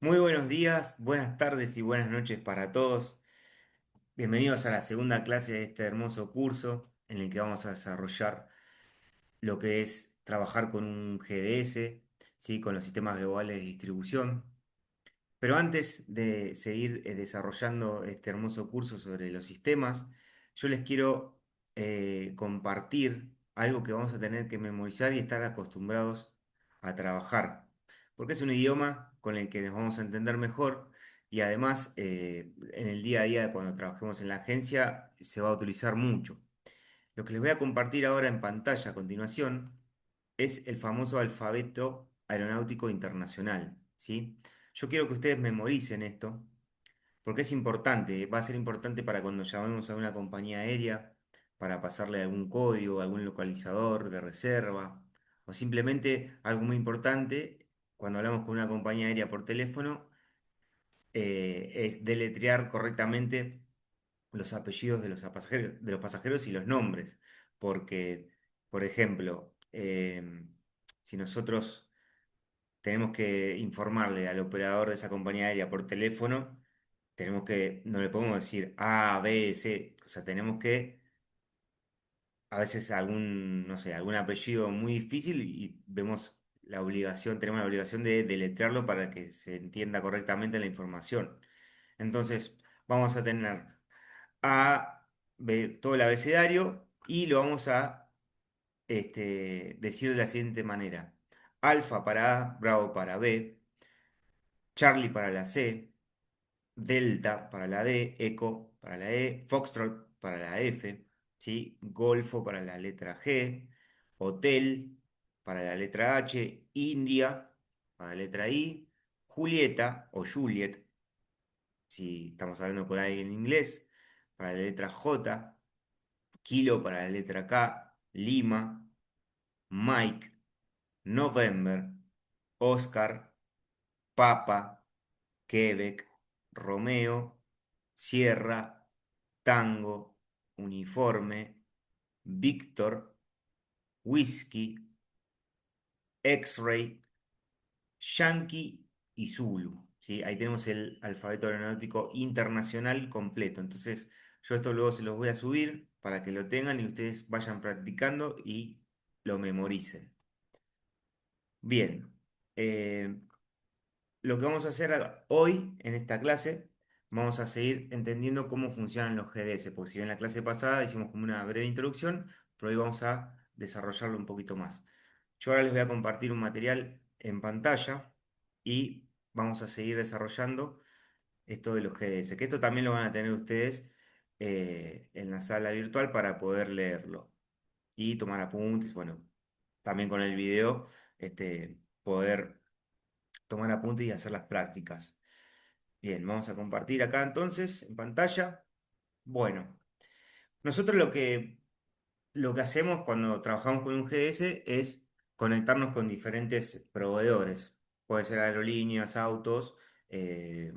Muy buenos días, buenas tardes y buenas noches para todos. Bienvenidos a la segunda clase de este hermoso curso en el que vamos a desarrollar lo que es trabajar con un GDS, ¿sí? Con los sistemas globales de distribución. Pero antes de seguir desarrollando este hermoso curso sobre los sistemas, yo les quiero compartir algo que vamos a tener que memorizar y estar acostumbrados a trabajar, porque es un idioma con el que nos vamos a entender mejor y además en el día a día cuando trabajemos en la agencia se va a utilizar mucho. Lo que les voy a compartir ahora en pantalla a continuación es el famoso alfabeto aeronáutico internacional, ¿sí? Yo quiero que ustedes memoricen esto, porque es importante, va a ser importante para cuando llamemos a una compañía aérea, para pasarle algún código, algún localizador de reserva, o simplemente algo muy importante, cuando hablamos con una compañía aérea por teléfono, es deletrear correctamente los apellidos de los pasajeros y los nombres, porque, por ejemplo, si nosotros tenemos que informarle al operador de esa compañía aérea por teléfono, no le podemos decir A, B, C, o sea, tenemos que, a veces no sé, algún apellido muy difícil y tenemos la obligación de deletrearlo para que se entienda correctamente la información. Entonces, vamos a tener todo el abecedario y lo vamos a decir de la siguiente manera. Alfa para A, Bravo para B, Charlie para la C, Delta para la D, Eco para la E, Foxtrot para la F, ¿sí? Golfo para la letra G, Hotel para la letra H, India para la letra I, Julieta o Juliet, si estamos hablando con alguien en inglés, para la letra J, Kilo para la letra K, Lima, Mike, November, Oscar, Papa, Quebec, Romeo, Sierra, Tango, Uniforme, Víctor, Whisky, X-Ray, Yankee y Zulu. ¿Sí? Ahí tenemos el alfabeto aeronáutico internacional completo. Entonces, yo esto luego se los voy a subir para que lo tengan y ustedes vayan practicando y lo memoricen. Bien. eh, Lo que vamos a hacer hoy en esta clase, vamos a seguir entendiendo cómo funcionan los GDS, porque si bien en la clase pasada hicimos como una breve introducción, pero hoy vamos a desarrollarlo un poquito más. Yo ahora les voy a compartir un material en pantalla y vamos a seguir desarrollando esto de los GDS, que esto también lo van a tener ustedes en la sala virtual para poder leerlo y tomar apuntes, bueno, también con el video, poder tomar apuntes y hacer las prácticas. Bien, vamos a compartir acá entonces en pantalla. Bueno, nosotros lo que hacemos cuando trabajamos con un GDS es conectarnos con diferentes proveedores. Puede ser aerolíneas, autos,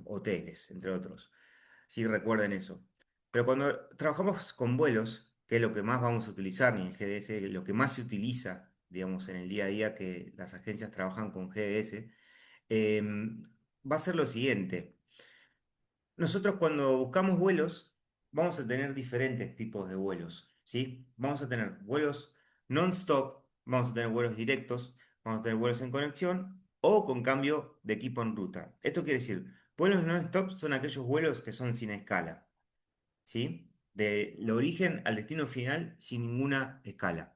hoteles, entre otros. Sí, recuerden eso. Pero cuando trabajamos con vuelos, que es lo que más vamos a utilizar, y el GDS, lo que más se utiliza, digamos, en el día a día que las agencias trabajan con GDS, va a ser lo siguiente. Nosotros cuando buscamos vuelos, vamos a tener diferentes tipos de vuelos, ¿sí? Vamos a tener vuelos non-stop, vamos a tener vuelos directos, vamos a tener vuelos en conexión o con cambio de equipo en ruta. Esto quiere decir, vuelos non-stop son aquellos vuelos que son sin escala, ¿sí? Del origen al destino final sin ninguna escala.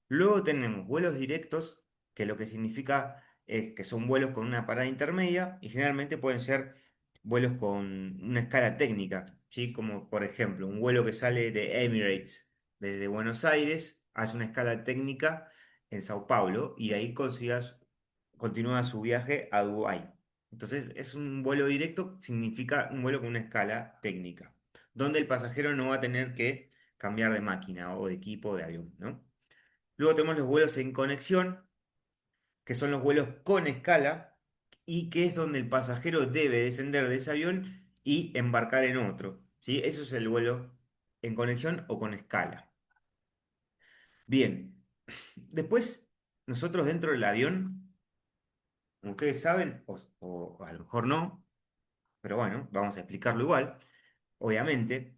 Luego tenemos vuelos directos, que lo que significa es que son vuelos con una parada intermedia y generalmente pueden ser vuelos con una escala técnica, ¿sí? Como por ejemplo un vuelo que sale de Emirates desde Buenos Aires, hace una escala técnica en Sao Paulo y de ahí continúa su viaje a Dubái. Entonces es un vuelo directo, significa un vuelo con una escala técnica, donde el pasajero no va a tener que cambiar de máquina o de equipo de avión, ¿no? Luego tenemos los vuelos en conexión, que son los vuelos con escala y que es donde el pasajero debe descender de ese avión y embarcar en otro, ¿sí? Eso es el vuelo en conexión o con escala. Bien, después nosotros dentro del avión Como ustedes saben, o a lo mejor no, pero bueno, vamos a explicarlo igual. Obviamente,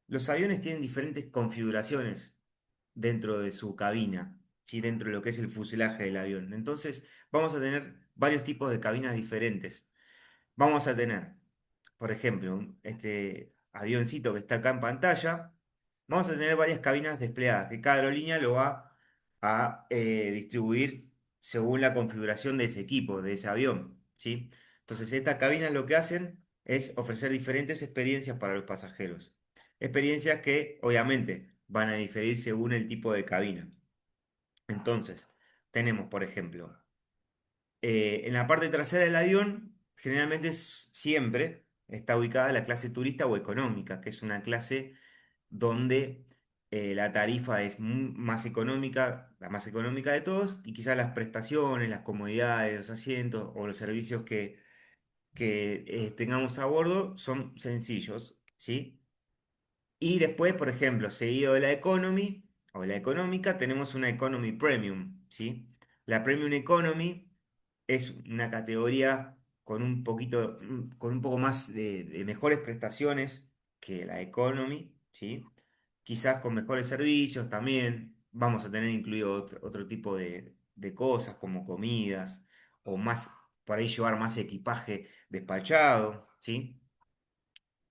los aviones tienen diferentes configuraciones dentro de su cabina, ¿sí? Dentro de lo que es el fuselaje del avión. Entonces, vamos a tener varios tipos de cabinas diferentes. Vamos a tener, por ejemplo, este avioncito que está acá en pantalla. Vamos a tener varias cabinas desplegadas, que cada aerolínea lo va a distribuir según la configuración de ese equipo, de ese avión, ¿sí? Entonces, estas cabinas lo que hacen es ofrecer diferentes experiencias para los pasajeros. Experiencias que, obviamente, van a diferir según el tipo de cabina. Entonces, tenemos, por ejemplo, en la parte trasera del avión, generalmente siempre está ubicada la clase turista o económica, que es una clase donde la tarifa es más económica, la más económica de todos, y quizás las prestaciones, las comodidades, los asientos o los servicios que tengamos a bordo son sencillos, ¿sí? Y después, por ejemplo, seguido de la Economy o la económica, tenemos una Economy Premium, ¿sí? La Premium Economy es una categoría con un poquito, con un poco más de mejores prestaciones que la Economy, ¿sí? Quizás con mejores servicios también. Vamos a tener incluido otro tipo de cosas como comidas o más, por ahí llevar más equipaje despachado, ¿sí?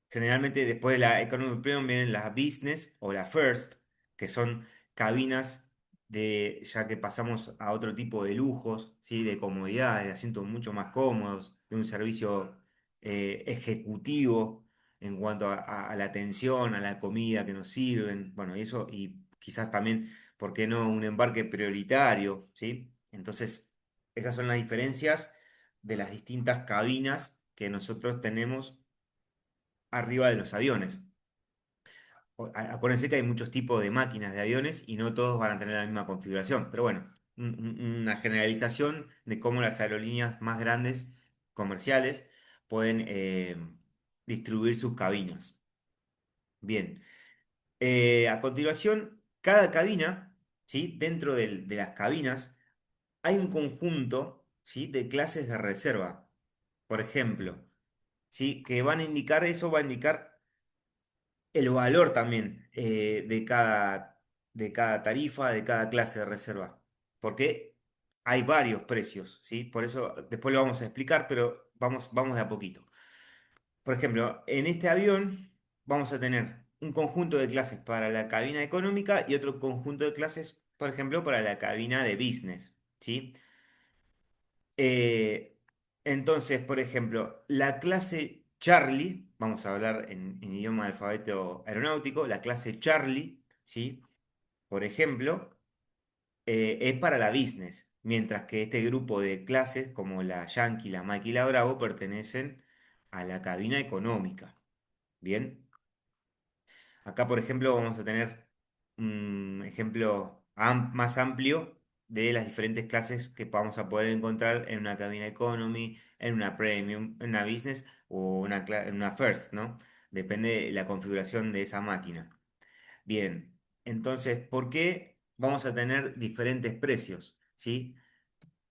Generalmente después de la Economy Premium vienen las Business o la First, que son cabinas de, ya que pasamos a otro tipo de lujos, ¿sí? De comodidades, de asientos mucho más cómodos, de un servicio ejecutivo en cuanto a la atención, a la comida que nos sirven, bueno, y eso, y quizás también, ¿por qué no? Un embarque prioritario, ¿sí? Entonces, esas son las diferencias de las distintas cabinas que nosotros tenemos arriba de los aviones. Acuérdense que hay muchos tipos de máquinas de aviones y no todos van a tener la misma configuración. Pero bueno, una generalización de cómo las aerolíneas más grandes comerciales pueden distribuir sus cabinas. Bien, a continuación, cada cabina, ¿sí? Dentro de las cabinas hay un conjunto, ¿sí? De clases de reserva. Por ejemplo, ¿sí? Que van a indicar, eso va a indicar el valor también de cada tarifa, de cada clase de reserva, porque hay varios precios, ¿sí? Por eso después lo vamos a explicar, pero vamos de a poquito. Por ejemplo, en este avión vamos a tener un conjunto de clases para la cabina económica y otro conjunto de clases, por ejemplo, para la cabina de business, ¿sí? Eh, entonces, por ejemplo, la clase Charlie, vamos a hablar en idioma de alfabeto aeronáutico, la clase Charlie, ¿sí? Por ejemplo, es para la business, mientras que este grupo de clases, como la Yankee, la Mike y la Bravo, pertenecen a la cabina económica. Bien. Acá, por ejemplo, vamos a tener un ejemplo más amplio de las diferentes clases que vamos a poder encontrar en una cabina economy, en una premium, en una business o en una first, ¿no? Depende de la configuración de esa máquina. Bien, entonces, ¿por qué vamos a tener diferentes precios? ¿Sí?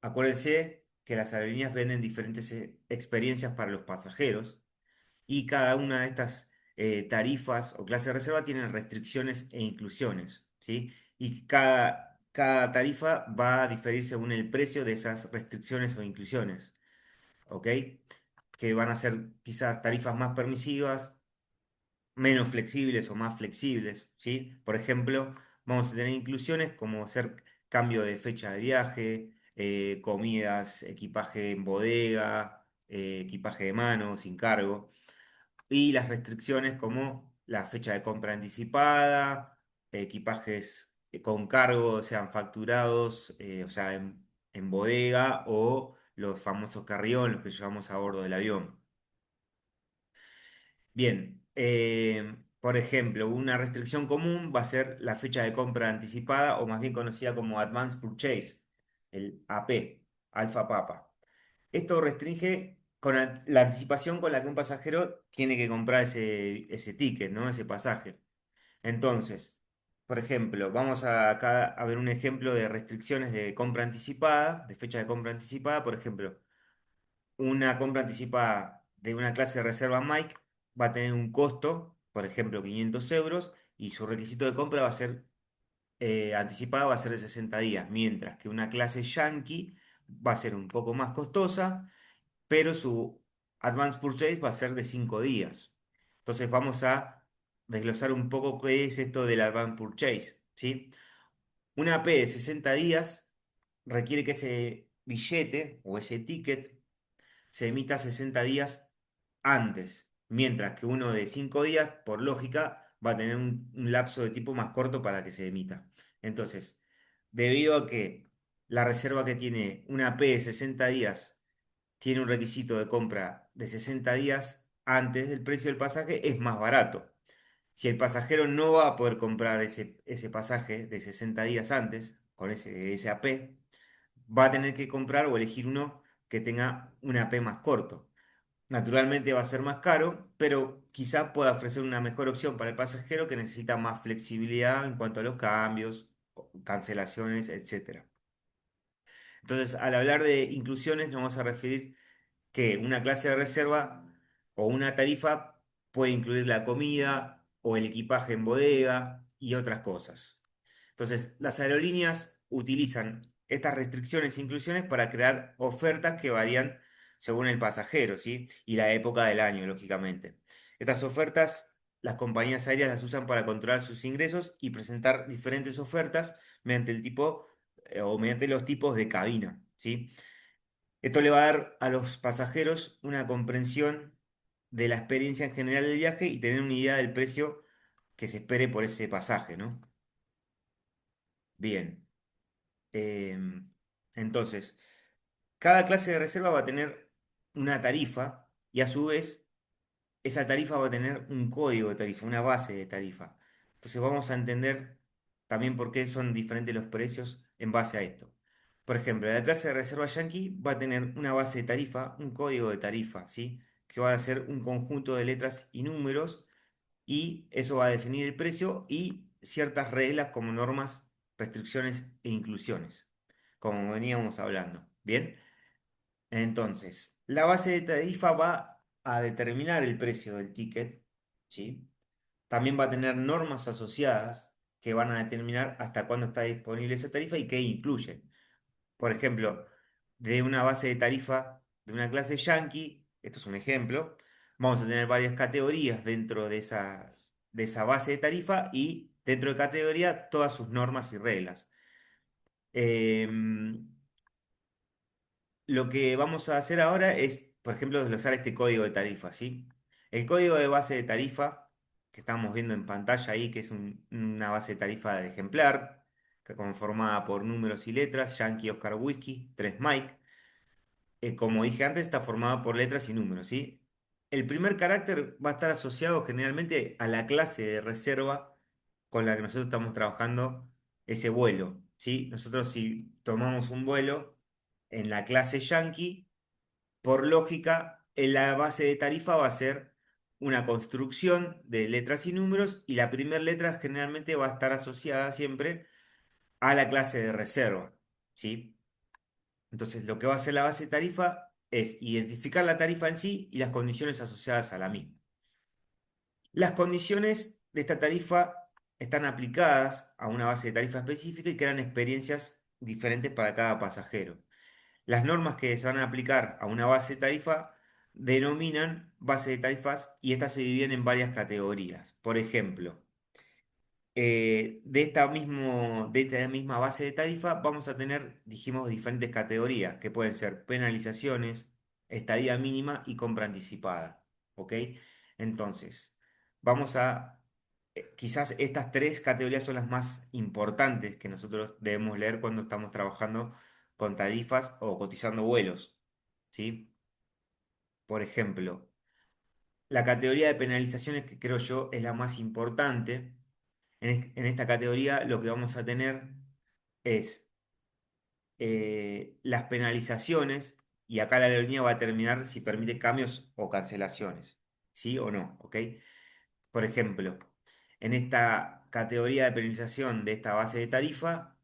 Acuérdense que las aerolíneas venden diferentes experiencias para los pasajeros y cada una de estas tarifas o clases de reserva tienen restricciones e inclusiones, ¿sí? Y cada tarifa va a diferir según el precio de esas restricciones o inclusiones, ¿ok? Que van a ser quizás tarifas más permisivas, menos flexibles o más flexibles, ¿sí? Por ejemplo, vamos a tener inclusiones como ser cambio de fecha de viaje, comidas, equipaje en bodega, equipaje de mano, sin cargo y las restricciones como la fecha de compra anticipada, equipajes con cargo, sean facturados, o sea, en bodega o los famosos carry-on, los que llevamos a bordo del avión. Bien, por ejemplo, una restricción común va a ser la fecha de compra anticipada o más bien conocida como Advanced Purchase, el AP, Alfa Papa. Esto restringe con la anticipación con la que un pasajero tiene que comprar ese ticket, ¿no? Ese pasaje. Entonces, por ejemplo, vamos acá a ver un ejemplo de restricciones de compra anticipada, de fecha de compra anticipada, por ejemplo. una compra anticipada de una clase de reserva Mike va a tener un costo, por ejemplo, 500 euros, y su requisito de compra va a ser anticipada, va a ser de 60 días, mientras que una clase Yankee va a ser un poco más costosa, pero su Advanced Purchase va a ser de 5 días. Entonces vamos a desglosar un poco qué es esto del Advanced Purchase, ¿sí? Una AP de 60 días requiere que ese billete o ese ticket se emita 60 días antes, mientras que uno de 5 días, por lógica, va a tener un lapso de tiempo más corto para que se emita. Entonces, debido a que la reserva que tiene una P de 60 días tiene un requisito de compra de 60 días antes del precio del pasaje, es más barato. Si el pasajero no va a poder comprar ese pasaje de 60 días antes, con ese AP, va a tener que comprar o elegir uno que tenga un AP más corto. Naturalmente va a ser más caro, pero quizá pueda ofrecer una mejor opción para el pasajero que necesita más flexibilidad en cuanto a los cambios, cancelaciones, etcétera. Entonces, al hablar de inclusiones, nos vamos a referir que una clase de reserva o una tarifa puede incluir la comida o el equipaje en bodega y otras cosas. Entonces, las aerolíneas utilizan estas restricciones e inclusiones para crear ofertas que varían según el pasajero, ¿sí? Y la época del año, lógicamente. Estas ofertas, las compañías aéreas las usan para controlar sus ingresos y presentar diferentes ofertas mediante el tipo o mediante los tipos de cabina, ¿sí? Esto le va a dar a los pasajeros una comprensión de la experiencia en general del viaje y tener una idea del precio que se espere por ese pasaje, ¿no? Bien. Entonces, cada clase de reserva va a tener una tarifa y a su vez esa tarifa va a tener un código de tarifa, una base de tarifa. Entonces vamos a entender también por qué son diferentes los precios en base a esto. Por ejemplo, la clase de reserva Yankee va a tener una base de tarifa, un código de tarifa, ¿sí? Que va a ser un conjunto de letras y números y eso va a definir el precio y ciertas reglas como normas, restricciones e inclusiones, como veníamos hablando. Bien, entonces, la base de tarifa va a determinar el precio del ticket, ¿sí? También va a tener normas asociadas que van a determinar hasta cuándo está disponible esa tarifa y qué incluye. Por ejemplo, de una base de tarifa de una clase Yankee, esto es un ejemplo, vamos a tener varias categorías dentro de esa base de tarifa y dentro de categoría todas sus normas y reglas. Em, lo que vamos a hacer ahora es, por ejemplo, desglosar este código de tarifa, ¿sí? El código de base de tarifa que estamos viendo en pantalla ahí, que es una base de tarifa de ejemplar, que conformada por números y letras, Yankee, Oscar, Whisky, 3 Mike. Como dije antes, está formada por letras y números, ¿sí? El primer carácter va a estar asociado generalmente a la clase de reserva con la que nosotros estamos trabajando ese vuelo, ¿sí? Nosotros si tomamos un vuelo en la clase Yankee, por lógica, en la base de tarifa va a ser una construcción de letras y números y la primera letra generalmente va a estar asociada siempre a la clase de reserva, ¿sí? Entonces, lo que va a hacer la base de tarifa es identificar la tarifa en sí y las condiciones asociadas a la misma. Las condiciones de esta tarifa están aplicadas a una base de tarifa específica y crean experiencias diferentes para cada pasajero. Las normas que se van a aplicar a una base de tarifa denominan base de tarifas y estas se dividen en varias categorías. Por ejemplo, de esta misma base de tarifa vamos a tener, dijimos, diferentes categorías que pueden ser penalizaciones, estadía mínima y compra anticipada. ¿Ok? Entonces, vamos a, quizás estas tres categorías son las más importantes que nosotros debemos leer cuando estamos trabajando con tarifas o cotizando vuelos. ¿Sí? Por ejemplo, la categoría de penalizaciones que creo yo es la más importante. En esta categoría lo que vamos a tener es las penalizaciones y acá la aerolínea va a determinar si permite cambios o cancelaciones, ¿sí o no? ¿Ok? Por ejemplo, en esta categoría de penalización de esta base de tarifa,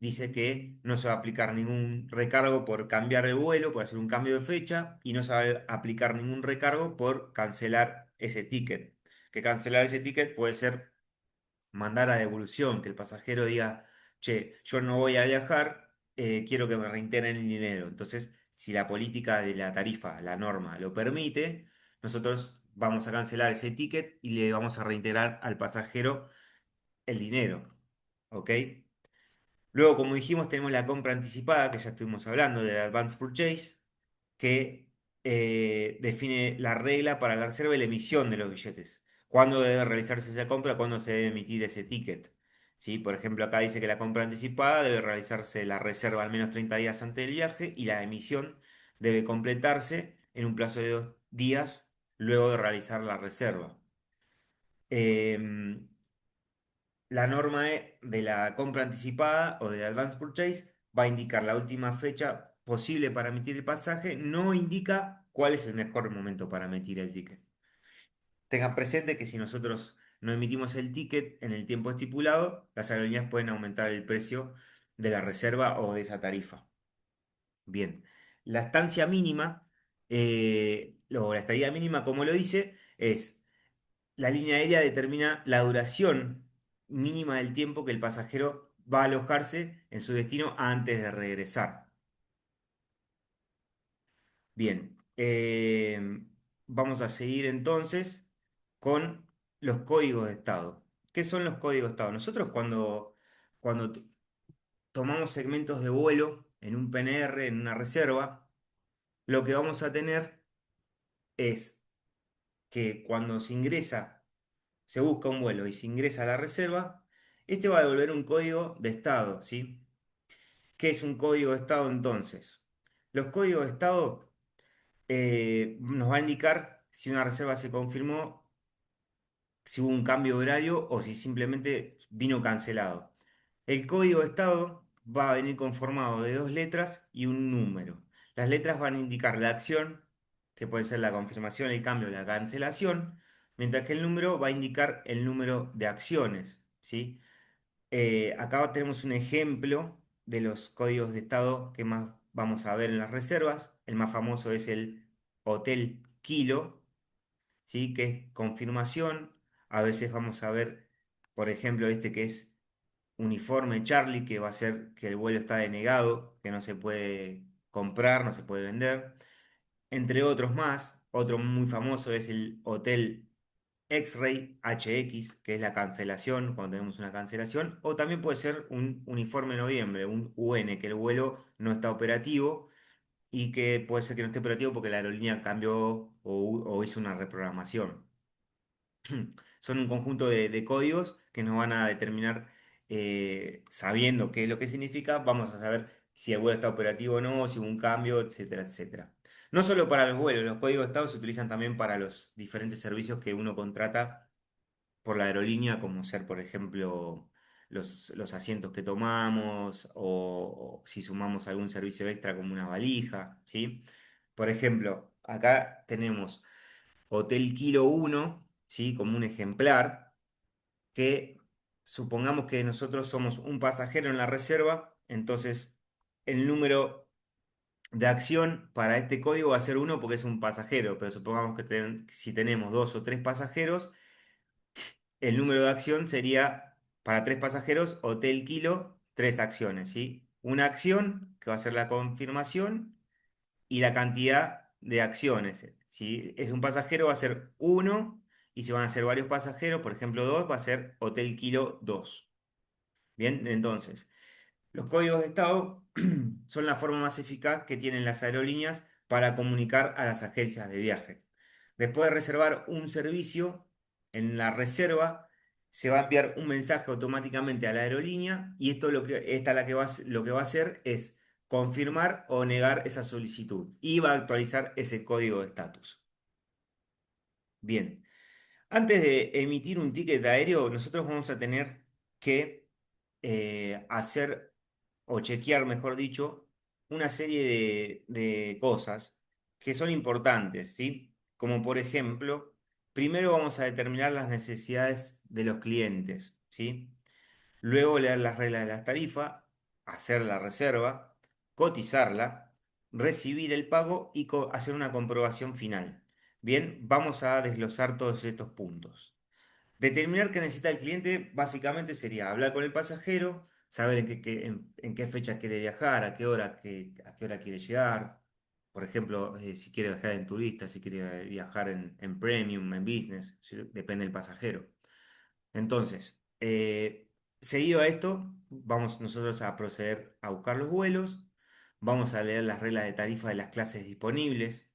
dice que no se va a aplicar ningún recargo por cambiar el vuelo, por hacer un cambio de fecha, y no se va a aplicar ningún recargo por cancelar ese ticket. Que cancelar ese ticket puede ser mandar a devolución, que el pasajero diga, che, yo no voy a viajar, quiero que me reintegren el dinero. Entonces, si la política de la tarifa, la norma, lo permite, nosotros vamos a cancelar ese ticket y le vamos a reintegrar al pasajero el dinero. ¿Ok? Luego, como dijimos, tenemos la compra anticipada, que ya estuvimos hablando, de Advance Purchase, que define la regla para la reserva y la emisión de los billetes. ¿Cuándo debe realizarse esa compra? ¿Cuándo se debe emitir ese ticket? ¿Sí? Por ejemplo, acá dice que la compra anticipada debe realizarse la reserva al menos 30 días antes del viaje y la emisión debe completarse en un plazo de 2 días luego de realizar la reserva. Em, la norma de la compra anticipada o del advance purchase va a indicar la última fecha posible para emitir el pasaje, no indica cuál es el mejor momento para emitir el ticket. Tengan presente que si nosotros no emitimos el ticket en el tiempo estipulado, las aerolíneas pueden aumentar el precio de la reserva o de esa tarifa. Bien, la estancia mínima, o la estadía mínima, como lo dice, es la línea aérea determina la duración mínima del tiempo que el pasajero va a alojarse en su destino antes de regresar. Bien, vamos a seguir entonces con los códigos de estado. ¿Qué son los códigos de estado? Nosotros cuando tomamos segmentos de vuelo en un PNR, en una reserva, lo que vamos a tener es que cuando se busca un vuelo y se ingresa a la reserva, este va a devolver un código de estado, ¿sí? ¿Qué es un código de estado entonces? Los códigos de estado nos va a indicar si una reserva se confirmó, si hubo un cambio de horario o si simplemente vino cancelado. El código de estado va a venir conformado de dos letras y un número. Las letras van a indicar la acción, que puede ser la confirmación, el cambio, la cancelación, mientras que el número va a indicar el número de acciones, ¿sí? Acá tenemos un ejemplo de los códigos de estado que más vamos a ver en las reservas. El más famoso es el Hotel Kilo, ¿sí? Que es confirmación. A veces vamos a ver, por ejemplo, este que es uniforme Charlie, que va a ser que el vuelo está denegado, que no se puede comprar, no se puede vender. Entre otros más, otro muy famoso es el Hotel X-Ray HX, que es la cancelación, cuando tenemos una cancelación, o también puede ser un uniforme noviembre, un UN, que el vuelo no está operativo y que puede ser que no esté operativo porque la aerolínea cambió o hizo una reprogramación. Son un conjunto de códigos que nos van a determinar, sabiendo qué es lo que significa, vamos a saber si el vuelo está operativo o no, si hubo un cambio, etcétera, etcétera. No solo para los vuelos, los códigos de estado se utilizan también para los diferentes servicios que uno contrata por la aerolínea, como ser, por ejemplo, los asientos que tomamos o si sumamos algún servicio extra como una valija, ¿sí? Por ejemplo, acá tenemos Hotel Kilo 1, ¿sí? Como un ejemplar que supongamos que nosotros somos un pasajero en la reserva, entonces el número de acción para este código va a ser uno porque es un pasajero, pero supongamos que si tenemos dos o tres pasajeros, el número de acción sería para tres pasajeros, Hotel Kilo, tres acciones, ¿sí? Una acción, que va a ser la confirmación, y la cantidad de acciones. Si es un pasajero, va a ser uno, y si van a ser varios pasajeros, por ejemplo dos, va a ser Hotel Kilo 2. Bien, entonces, los códigos de estado son la forma más eficaz que tienen las aerolíneas para comunicar a las agencias de viaje. Después de reservar un servicio, en la reserva se va a enviar un mensaje automáticamente a la aerolínea y esto esta la que lo que va a hacer es confirmar o negar esa solicitud y va a actualizar ese código de estatus. Bien, antes de emitir un ticket aéreo, nosotros vamos a tener que hacer o chequear, mejor dicho, una serie de cosas que son importantes, ¿sí? Como por ejemplo, primero vamos a determinar las necesidades de los clientes, ¿sí? Luego leer las reglas de las tarifas, hacer la reserva, cotizarla, recibir el pago y hacer una comprobación final. Bien, vamos a desglosar todos estos puntos. Determinar qué necesita el cliente básicamente sería hablar con el pasajero, saber en qué fecha quiere viajar, a qué hora quiere llegar. Por ejemplo, si quiere viajar en turista, si quiere viajar en premium, en business, ¿sí? Depende del pasajero. Entonces, seguido a esto, vamos nosotros a proceder a buscar los vuelos, vamos a leer las reglas de tarifa de las clases disponibles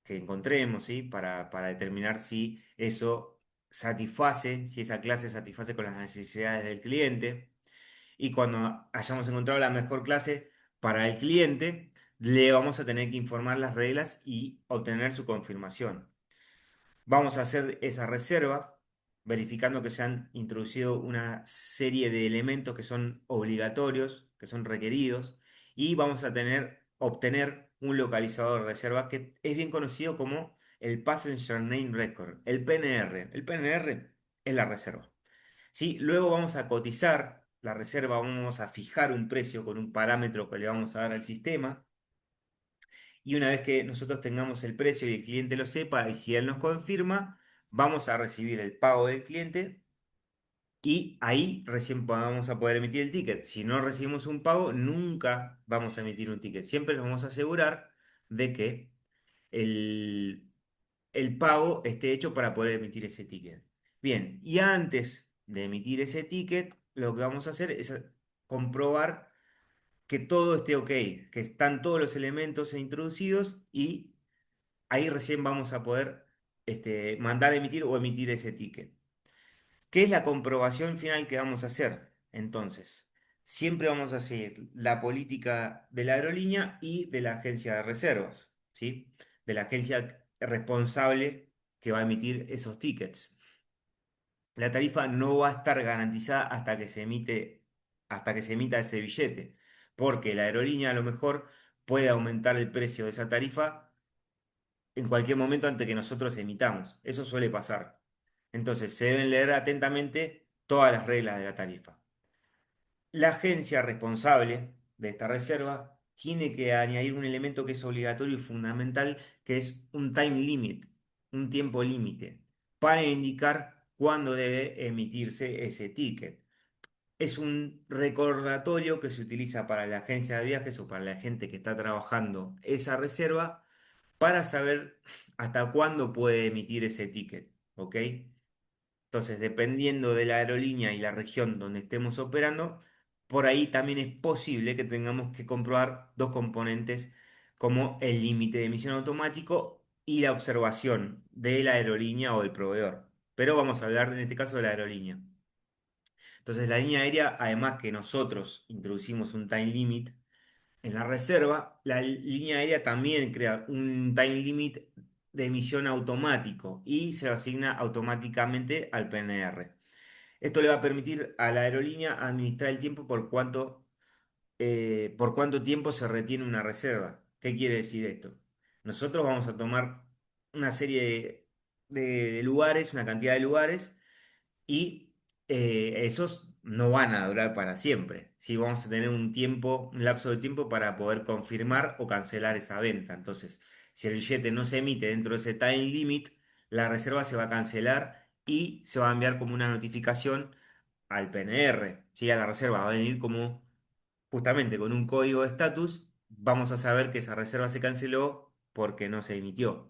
que encontremos, ¿sí? Para determinar si eso satisface, si esa clase satisface con las necesidades del cliente. Y cuando hayamos encontrado la mejor clase para el cliente, le vamos a tener que informar las reglas y obtener su confirmación. Vamos a hacer esa reserva, verificando que se han introducido una serie de elementos que son obligatorios, que son requeridos, y vamos a obtener un localizador de reserva que es bien conocido como el Passenger Name Record, el PNR. El PNR es la reserva. ¿Sí? Luego vamos a cotizar la reserva, vamos a fijar un precio con un parámetro que le vamos a dar al sistema. Y una vez que nosotros tengamos el precio y el cliente lo sepa, y si él nos confirma, vamos a recibir el pago del cliente y ahí recién vamos a poder emitir el ticket. Si no recibimos un pago, nunca vamos a emitir un ticket. Siempre nos vamos a asegurar de que el, el pago esté hecho para poder emitir ese ticket. Bien, y antes de emitir ese ticket, lo que vamos a hacer es comprobar que todo esté ok, que están todos los elementos introducidos y ahí recién vamos a poder mandar a emitir o emitir ese ticket. ¿Qué es la comprobación final que vamos a hacer? Entonces, siempre vamos a seguir la política de la aerolínea y de la agencia de reservas, ¿sí? De la agencia responsable que va a emitir esos tickets. La tarifa no va a estar garantizada hasta que se emita ese billete, porque la aerolínea a lo mejor puede aumentar el precio de esa tarifa en cualquier momento antes que nosotros emitamos. Eso suele pasar. Entonces, se deben leer atentamente todas las reglas de la tarifa. La agencia responsable de esta reserva tiene que añadir un elemento que es obligatorio y fundamental, que es un time limit, un tiempo límite, para indicar cuándo debe emitirse ese ticket. Es un recordatorio que se utiliza para la agencia de viajes o para la gente que está trabajando esa reserva para saber hasta cuándo puede emitir ese ticket, ¿ok? Entonces, dependiendo de la aerolínea y la región donde estemos operando, por ahí también es posible que tengamos que comprobar dos componentes como el límite de emisión automático y la observación de la aerolínea o del proveedor. Pero vamos a hablar en este caso de la aerolínea. Entonces, la línea aérea, además que nosotros introducimos un time limit, en la reserva, la línea aérea también crea un time limit de emisión automático y se lo asigna automáticamente al PNR. Esto le va a permitir a la aerolínea administrar el tiempo por cuánto tiempo se retiene una reserva. ¿Qué quiere decir esto? Nosotros vamos a tomar una serie de lugares, una cantidad de lugares y esos no van a durar para siempre. ¿Sí? Vamos a tener un tiempo, un lapso de tiempo para poder confirmar o cancelar esa venta. Entonces, si el billete no se emite dentro de ese time limit, la reserva se va a cancelar y se va a enviar como una notificación al PNR. ¿Sí? A la reserva va a venir como justamente con un código de estatus. Vamos a saber que esa reserva se canceló porque no se emitió.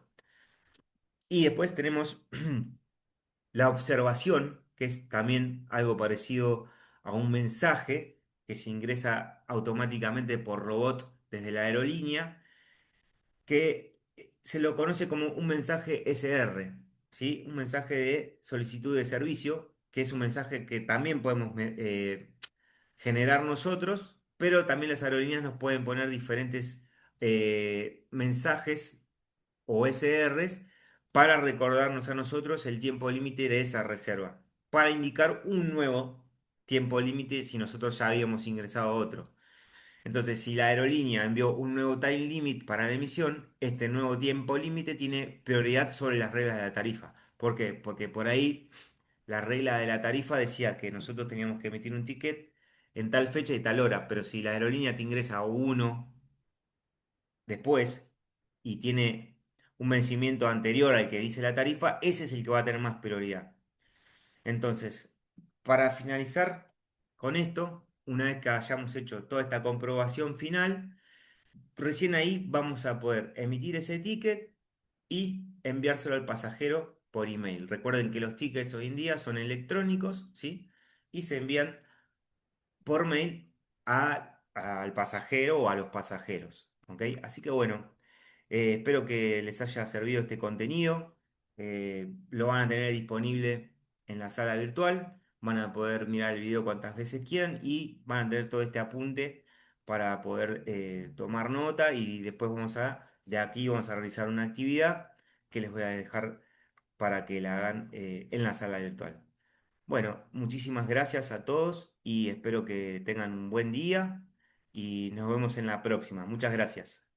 Y después tenemos la observación, que es también algo parecido a un mensaje que se ingresa automáticamente por robot desde la aerolínea, que se lo conoce como un mensaje SR, ¿sí? Un mensaje de solicitud de servicio, que es un mensaje que también podemos generar nosotros, pero también las aerolíneas nos pueden poner diferentes mensajes o SRs para recordarnos a nosotros el tiempo límite de esa reserva, para indicar un nuevo tiempo límite si nosotros ya habíamos ingresado otro. Entonces, si la aerolínea envió un nuevo time limit para la emisión, este nuevo tiempo límite tiene prioridad sobre las reglas de la tarifa. ¿Por qué? Porque por ahí la regla de la tarifa decía que nosotros teníamos que emitir un ticket en tal fecha y tal hora, pero si la aerolínea te ingresa uno después y tiene un vencimiento anterior al que dice la tarifa, ese es el que va a tener más prioridad. Entonces, para finalizar con esto, una vez que hayamos hecho toda esta comprobación final, recién ahí vamos a poder emitir ese ticket y enviárselo al pasajero por email. Recuerden que los tickets hoy en día son electrónicos, ¿sí? Y se envían por mail al pasajero o a los pasajeros. ¿Ok? Así que bueno, espero que les haya servido este contenido. Lo van a tener disponible en la sala virtual. Van a poder mirar el video cuantas veces quieran y van a tener todo este apunte para poder tomar nota y después de aquí vamos a realizar una actividad que les voy a dejar para que la hagan en la sala virtual. Bueno, muchísimas gracias a todos y espero que tengan un buen día y nos vemos en la próxima. Muchas gracias.